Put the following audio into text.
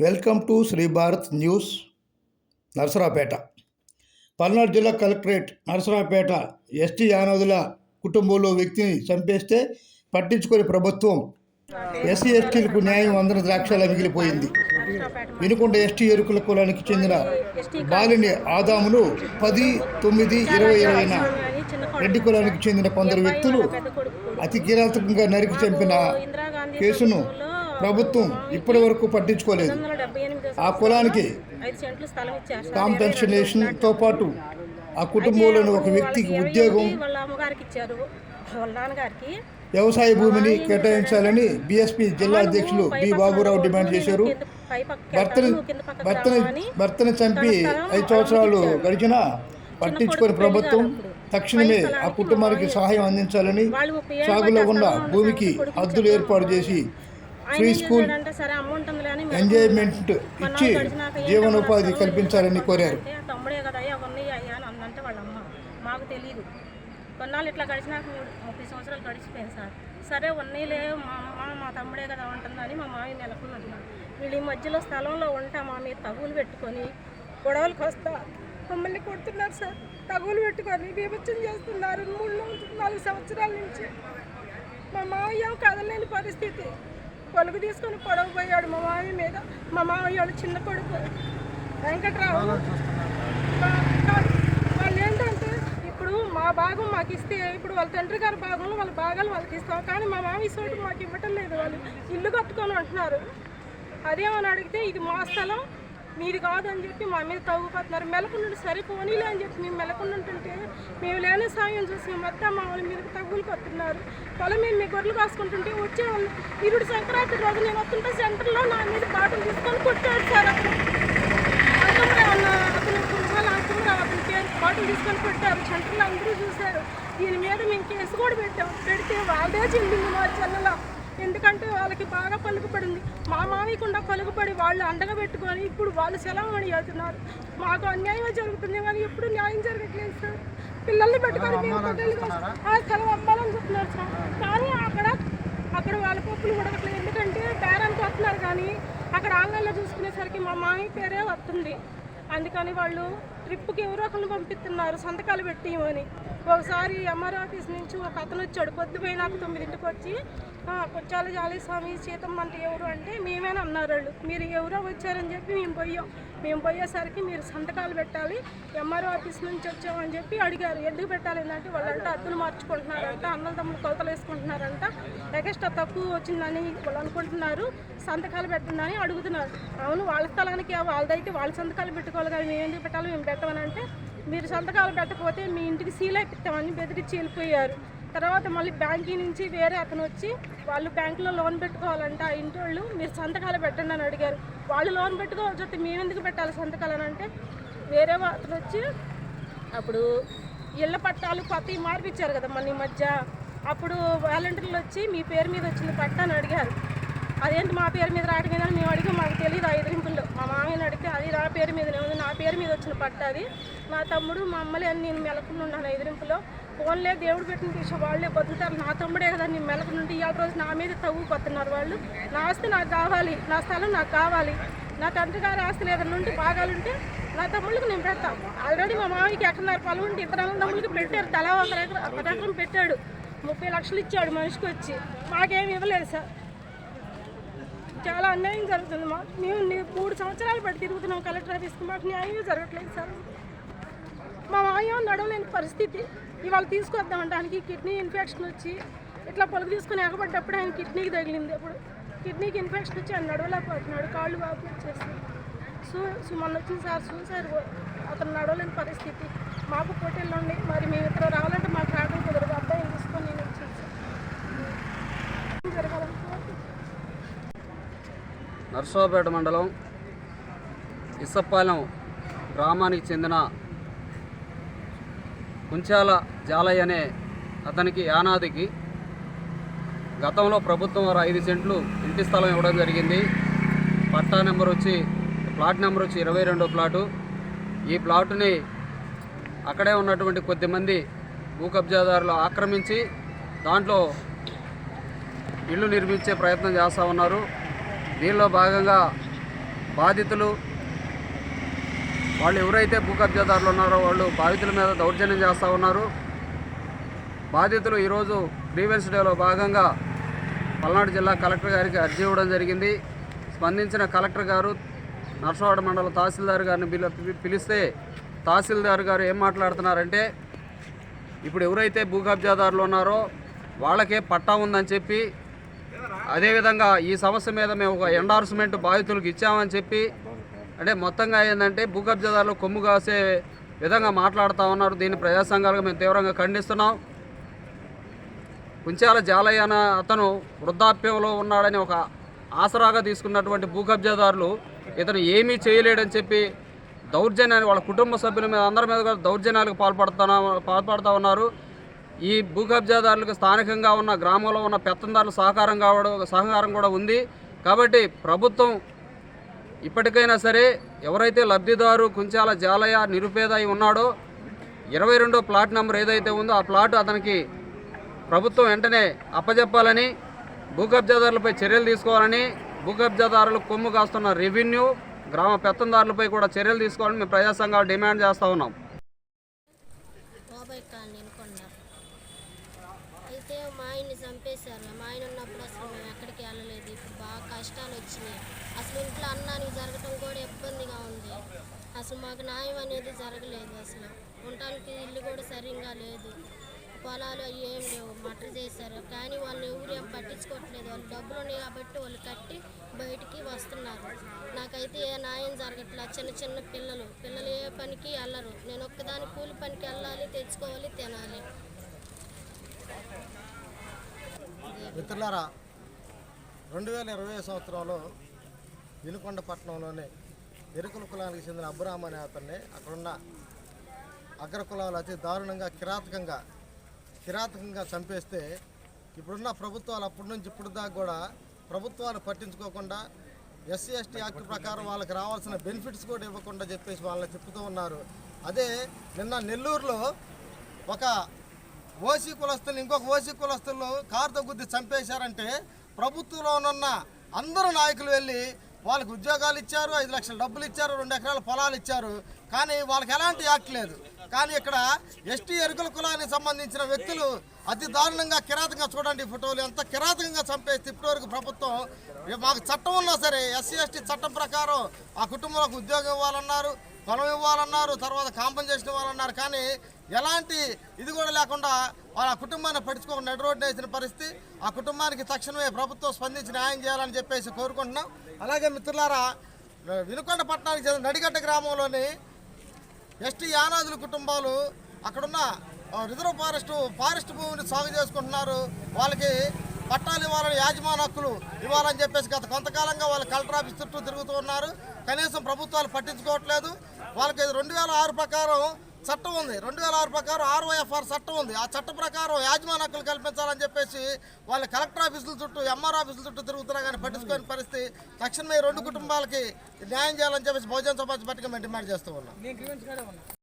Welcome to Shri Bharat news. Narasaraopet Palnadu జిల్లా collectorate Narasaraopet ST యానాదుల కుటుంబంలో వ్యక్తిని చంపేస్తే పట్టించుకొని ప్రభుత్వం ఎస్సీ ఎస్టీలకు న్యాయం అందరి ద్రాక్షలా మిగిలిపోయింది. వినుకొండ ఎస్టీ ఎరుకుల కులానికి చెందిన బాలిని ఆదామును 10/9/2020న రెడ్డి కులానికి చెందిన కొందరు వ్యక్తులు అతి కిరాతకంగా నరికి చంపిన కేసును ప్రభుత్వం ఇప్పటి వరకు పట్టించుకోలేదు. ఆ కులానికి కాంపెన్సేషన్తో పాటు ఆ కుటుంబంలోని ఒక వ్యక్తికి ఉద్యోగం, వ్యవసాయ భూమిని కేటాయించాలని బీఎస్పీ జిల్లా అధ్యక్షులు బి బాబురావు డిమాండ్ చేశారు. భర్తని చంపి 5 సంవత్సరాలు గడిచినా పట్టించుకొని ప్రభుత్వం తక్షణమే ఆ కుటుంబానికి సహాయం అందించాలని, సాగులో ఉన్న భూమికి హద్దులు ఏర్పాటు చేసి ఫ్రీ స్కూల్ ఎంజాయ్మెంట్ ఇచ్చి జీవనోపాధి కల్పించాలని కోరారు. మాకు తెలియదు, కొన్నాళ్ళు ఇట్లా గడిచినాక 30 సంవత్సరాలు గడిచిపోయింది సార్. సరే ఉన్నీలే, మా అమ్మ మా తమ్ముడే కదా ఉంటుందని మా మామయ్య నెలకొన్నట్టున్నారు. వీళ్ళు ఈ మధ్యలో స్థలంలో ఉంటా మా మీద తగులు పెట్టుకొని గొడవలకు వస్తా మమ్మల్ని కొడుతున్నారు సార్. తగులు పెట్టుకొని బీభత్సం చేస్తున్నారు 3-4 సంవత్సరాల నుంచి. మా మామయ్య కదలేని పరిస్థితి, పొలుగు తీసుకొని పొడవపోయాడు మా మామయ్య మీద. మా మామయ్య చిన్న కొడుకు వెంకట్రావు. వాళ్ళు ఏంటంటే ఇప్పుడు మా భాగం మాకు ఇస్తే, ఇప్పుడు వాళ్ళ తండ్రి గారి భాగంలో వాళ్ళ భాగాలు వాళ్ళకి ఇస్తాం, కానీ మా మామయ్య చోటు మాకు ఇవ్వటం లేదు. వాళ్ళు ఇల్లు కట్టుకొని అంటున్నారు. అదేమని అడిగితే ఇది మా స్థలం, మీది కాదని చెప్పి మా మీద తవ్వుకుపోతున్నారు. మెలకుండి సరే పోనీలే అని చెప్పి మేము మెలకుంటుంటే మేము లేని సాయం చూసి మొత్తం మా వాళ్ళ మీద తగ్గులు కొట్టున్నారు. పొలం మీద మీ గొర్రెలు కాసుకుంటుంటే వచ్చే వాళ్ళు ఇరుడు సంక్రాంతి రోజు నేను వస్తుంటే సెంటర్లో నా మీద బాటలు తీసుకొని కొట్టాడు సార్. అతను అతని పేరు బాటలు తీసుకొని కొట్టారు. సెంటర్లో అందరూ చూశారు. దీని మీద మేము కేసు కూడా పెడితే వాళ్ళదే చెల్లింది మా చెల్లెలో. ఎందుకంటే వాళ్ళకి బాగా పలుకుపడింది. మా మామయ్యకుండా పలుకుపడి వాళ్ళు అండగా పెట్టుకొని ఇప్పుడు వాళ్ళు సెలవుమని వెళ్తున్నారు. మాకు అన్యాయం జరుగుతుంది కానీ ఎప్పుడు న్యాయం జరగట్లేదు సార్. పిల్లల్ని పెట్టుకొని ఆ స్థలం అమ్మాలని చెప్తున్నారు సార్. కానీ అక్కడ వాళ్ళ పప్పులు ఉడకట్లేదు. ఎందుకంటే బేరానికి వస్తున్నారు కానీ అక్కడ ఆన్లైన్లో చూసుకునేసరికి మా మామయ్య పేరే వస్తుంది. అందుకని వాళ్ళు ట్రిప్కి ఎవరో ఒకరిని పంపిస్తున్నారు సంతకాలు పెట్టిమని. ఒకసారి ఎంఆర్ ఆఫీస్ నుంచి ఒక అతను వచ్చాడు. పొద్దుపోయి నాకు 9ంటికి వచ్చి కొచ్చాల జాలి స్వామి సీతమ్మ అంటే ఎవరు అంటే మేమేనా అన్నారు వాళ్ళు. మీరు ఎవరో వచ్చారని చెప్పి మేము పోయేసరికి మీరు సంతకాలు పెట్టాలి, ఎంఆర్ ఆఫీస్ నుంచి వచ్చామని చెప్పి అడిగారు. ఎందుకు పెట్టాలి ఏంటంటే వాళ్ళంటే అద్దులు మార్చుకుంటున్నారంట, అన్నల తమ్ముడు కొలతలు వేసుకుంటున్నారంట, ఎక్స్ట్రా తక్కువ వచ్చిందని వాళ్ళు అనుకుంటున్నారు, సంతకాలు పెట్టండి అడుగుతున్నారు. అవును, వాళ్ళ స్థలానికి వాళ్ళదైతే వాళ్ళ సంతకాలు పెట్టుకోవాలి కానీ మేము ఎందుకు పెట్టాలి, మేము పెట్టమనంటే మీరు సంతకాలు పెట్టకపోతే మీ ఇంటికి సీల్ అయిపోతామని బెదిరించి వెళ్ళిపోయారు. తర్వాత మళ్ళీ బ్యాంకి నుంచి వేరే అతను వచ్చి వాళ్ళు బ్యాంకులో లోన్ పెట్టుకోవాలంట ఆ ఇంటి వాళ్ళు, మీరు సంతకాలు పెట్టండి అని అడిగారు. వాళ్ళు లోన్ పెట్టుకోవచ్చు అయితే మేము ఎందుకు పెట్టాలి సంతకాలు అని అంటే వేరే అతను వచ్చి అప్పుడు ఇళ్ల పట్టాలు కొత్తవి మార్పిచ్చారు కదా మన ఈ మధ్య, అప్పుడు వాలంటీర్లు వచ్చి మీ పేరు మీద వచ్చిన పట్టా అని అడిగారు. అదేంటి మా పేరు మీద రావడం మేము అడిగి మాకు తెలియదు. 5 రింపుల్లో మా మామయ్యని అడిగితే అది నా పేరు మీదనే ఉంది, నా పేరు మీద వచ్చిన పట్ట అది. మా తమ్ముడు మా అమ్మలే అని నేను మెలకుండా ఉన్నాను 5 రింపుల్లో. ఫోన్లే దేవుడు పెట్టిన తీసే వాళ్ళే బతుకుతారు. నా తమ్ముడే కదా నేను మెలకు నుండి ఇవాళ రోజు నా మీద తవ్వుకొస్తున్నారు వాళ్ళు. నా ఆస్తి నాకు కావాలి, నా స్థలం నాకు కావాలి, నా తండ్రి గారి ఆస్తులు ఏదైనా ఉంటే భాగాలుంటే నా తమ్ముళ్ళకి నేను పెడతాను. ఆల్రెడీ మా మామయ్యకి ఎక్కడన్నారు పొలం ఉంటే 2 తమ్ముళ్ళకి పెట్టారు. తలా ఒక ఎకరం పెట్టాడు. 30 లక్షలు ఇచ్చాడు మనిషికి వచ్చి. మాకేమి ఇవ్వలేదు సార్. చాలా అన్యాయం జరుగుతుంది. మేము 3 సంవత్సరాలు బట్టి తిరుగుతున్నాం కలెక్టర్ ఆఫీస్కి, మాకు న్యాయం జరగట్లేదు సార్. మా మాయ నడవలేని పరిస్థితి. ఇవాళ తీసుకొద్దామంటే ఆయనకి కిడ్నీ ఇన్ఫెక్షన్ వచ్చి ఇట్లా పొలుగు తీసుకుని ఎగబడ్డప్పుడు ఆయన కిడ్నీకి తగిలింది. అప్పుడు కిడ్నీకి ఇన్ఫెక్షన్ వచ్చి ఆయన నడవలేకపోతున్నాడు, కాళ్ళు వాపు వచ్చేసి మొన్న వచ్చింది సార్ చూసారు. అతను నడవలేని పరిస్థితి. మాకు పోటీలు ఉండి మరి మేము ఇతర రావాలంటే మాకు రావడం కుదరదు. అబ్బాయిని తీసుకొని నేను వచ్చాను సార్. జరగాలనుకో నర్సరావుపేట మండలం ఇసపాలెం గ్రామానికి చెందిన కుంచాల జాలయ్య అనే అతనికి యానాదికి గతంలో ప్రభుత్వం వారు 5 సెంట్లు ఇంటి స్థలం ఇవ్వడం జరిగింది. పట్టా నెంబర్ వచ్చి ప్లాట్ నెంబర్ వచ్చి 22వ ప్లాటు. ఈ ప్లాటుని అక్కడే ఉన్నటువంటి కొద్దిమంది భూ కబ్జాదారులు ఆక్రమించి దాంట్లో ఇళ్ళు నిర్మించే ప్రయత్నం చేస్తూ ఉన్నారు. దీనిలో భాగంగా బాధితులు వాళ్ళు ఎవరైతే భూ కబ్జాదారులు ఉన్నారో వాళ్ళు బాధితుల మీద దౌర్జన్యం చేస్తూ ఉన్నారు. బాధితులు ఈరోజు గ్రీవెన్స్ డేలో భాగంగా పల్నాడు జిల్లా కలెక్టర్ గారికి అర్జీ ఇవ్వడం జరిగింది. స్పందించిన కలెక్టర్ గారు నర్సవాడ మండల తహసీల్దార్ గారిని పిలిస్తే తహసీల్దార్ గారు ఏం మాట్లాడుతున్నారంటే, ఇప్పుడు ఎవరైతే భూ కబ్జాదారులు ఉన్నారో వాళ్ళకే పట్టా ఉందని చెప్పి, అదేవిధంగా ఈ సమస్య మీద మేము ఒక ఎండార్స్మెంట్ బాధితులకు ఇచ్చామని చెప్పి, అంటే మొత్తంగా ఏంటంటే భూ కబ్జాదారులు కొమ్ము కాసే విధంగా మాట్లాడుతూ ఉన్నారు. దీన్ని ప్రజా సంఘాలుగా మేము తీవ్రంగా ఖండిస్తున్నాం. కుంచాల జాలయ్య అన్న అతను వృద్ధాప్యంలో ఉన్నాడని ఒక ఆసరాగా తీసుకున్నటువంటి భూ కబ్జాదారులు ఇతను ఏమీ చేయలేడని చెప్పి దౌర్జన్యాన్ని వాళ్ళ కుటుంబ సభ్యుల మీద అందరి మీద కూడా దౌర్జన్యాలకు పాల్పడుతూ ఉన్నారు. ఈ భూ కబ్జాదారులకు స్థానికంగా ఉన్న గ్రామంలో ఉన్న పెత్తందారులు సహకారం కూడా ఉంది. కాబట్టి ప్రభుత్వం ఇప్పటికైనా సరే ఎవరైతే లబ్ధిదారు కుంచాల జాలయ్య నిరుపేద అయి ఉన్నాడో 22వ ప్లాట్ నెంబర్ ఏదైతే ఉందో ఆ ప్లాట్ అతనికి ప్రభుత్వం వెంటనే అప్పజెప్పాలని, భూ కబ్జాదారులపై చర్యలు తీసుకోవాలని, భూ కబ్జాదారులు కొమ్ము కాస్తున్న రెవెన్యూ గ్రామ పెత్తందారులపై కూడా చర్యలు తీసుకోవాలని మేము ప్రజా సంఘాలు డిమాండ్ చేస్తూ ఉన్నాం. అయితే మా ఆయన్ని చంపేశారు. మా ఆయన ఉన్నప్పుడు అసలు మేము ఎక్కడికి వెళ్ళలేదు. ఇప్పుడు బాగా కష్టాలు వచ్చినాయి. అసలు ఇంట్లో అన్నానికి జరగటం కూడా ఇబ్బందిగా ఉంది. అసలు మాకు న్యాయం అనేది జరగలేదు. అసలు ఉండటానికి ఇల్లు కూడా సరిగ్గా లేదు. పొలాలు అవి ఏం లేవు, మటర్ చేశారు. కానీ వాళ్ళు ఎవరు ఏం పట్టించుకోవట్లేదు. వాళ్ళు డబ్బులు ఉన్నాయి కాబట్టి వాళ్ళు కట్టి బయటికి వస్తున్నారు. నాకైతే ఏ న్యాయం జరగట్లేదు. చిన్న చిన్న పిల్లలు ఏ పనికి వెళ్ళరు. నేను ఒక్కదాని కూలి పనికి వెళ్ళాలి, తెచ్చుకోవాలి, తినాలి. మిత్రులారా, 2020 సంవత్సరంలో వినుకొండ పట్టణంలోని ఎరుకుల కులానికి చెందిన అబ్బురామ్ అనే అతన్ని అక్కడున్న అగ్రకులాలు అతి దారుణంగా కిరాతకంగా చంపేస్తే ఇప్పుడున్న ప్రభుత్వాలు అప్పటి నుంచి ఇప్పుడు దాకా కూడా ప్రభుత్వాలు పట్టించుకోకుండా ఎస్సీ ఎస్టీ యాక్ట్ ప్రకారం వాళ్ళకి రావాల్సిన బెనిఫిట్స్ కూడా ఇవ్వకుండా చెప్పేసి వాళ్ళని చెప్తూ ఉన్నారు. అదే నిన్న నెల్లూరులో ఒక ఓసీ కులస్తులు ఇంకొక ఓసీ కులస్తులు కారుతో గుద్ది చంపేశారంటే ప్రభుత్వంలో ఉన్న అందరూ నాయకులు వెళ్ళి వాళ్ళకి ఉద్యోగాలు ఇచ్చారు, 5 లక్షల డబ్బులు ఇచ్చారు, 2 ఎకరాల పొలాలు ఇచ్చారు. కానీ వాళ్ళకి ఎలాంటి యాక్ట్ లేదు. కానీ ఇక్కడ ఎస్టీ ఎరుకుల కులానికి సంబంధించిన వ్యక్తులు అతి దారుణంగా కిరాతకంగా చూడండి ఫోటోలు ఎంత కిరాతకంగా చంపేస్తే ఇప్పటివరకు ప్రభుత్వం మాకు చట్టం ఉన్నా సరే ఎస్సీ ఎస్టీ చట్టం ప్రకారం ఆ కుటుంబాలకు ఉద్యోగం ఇవ్వాలన్నారు, పొలం ఇవ్వాలన్నారు, తర్వాత కాంపెన్సేషన్ ఇవ్వాలన్నారు. కానీ ఎలాంటి ఇది కూడా లేకుండా వాళ్ళ కుటుంబాన్ని పట్టించుకోకుండా నడి రోడ్డు వేసిన పరిస్థితి. ఆ కుటుంబానికి తక్షణమే ప్రభుత్వం స్పందించి న్యాయం చేయాలని చెప్పేసి కోరుకుంటున్నాం. అలాగే మిత్రులారా, వినుకొండ పట్టణానికి చెందిన నడిగడ్డ గ్రామంలోని ఎస్టీ యానాదుల కుటుంబాలు అక్కడున్న రిజర్వ్ ఫారెస్ట్ భూమిని సాగు చేసుకుంటున్నారు. వాళ్ళకి పట్టాలు ఇవ్వాలని, యాజమాన్య హక్కులు ఇవ్వాలని చెప్పేసి గత కొంతకాలంగా వాళ్ళు కలెక్టర్ ఆఫీస్ చుట్టూ తిరుగుతూ ఉన్నారు. కనీసం ప్రభుత్వాలు పట్టించుకోవట్లేదు. వాళ్ళకి 2006 ప్రకారం చట్టం ఉంది. 2006 ప్రకారం ROFR చట్టం ఉంది. ఆ చట్ట ప్రకారం యాజమాన్య హక్కులు కల్పించాలని చెప్పేసి వాళ్ళు కలెక్టర్ ఆఫీసుల చుట్టూ, MR ఆఫీసుల చుట్టూ తిరుగుతున్నా కానీ పట్టించుకోని పరిస్థితి. తక్షణమే 2 కుటుంబాలకి న్యాయం చేయాలని చెప్పేసి బహుజన సమాజ్ పార్టీగా మేము డిమాండ్ చేస్తూ ఉన్నాం.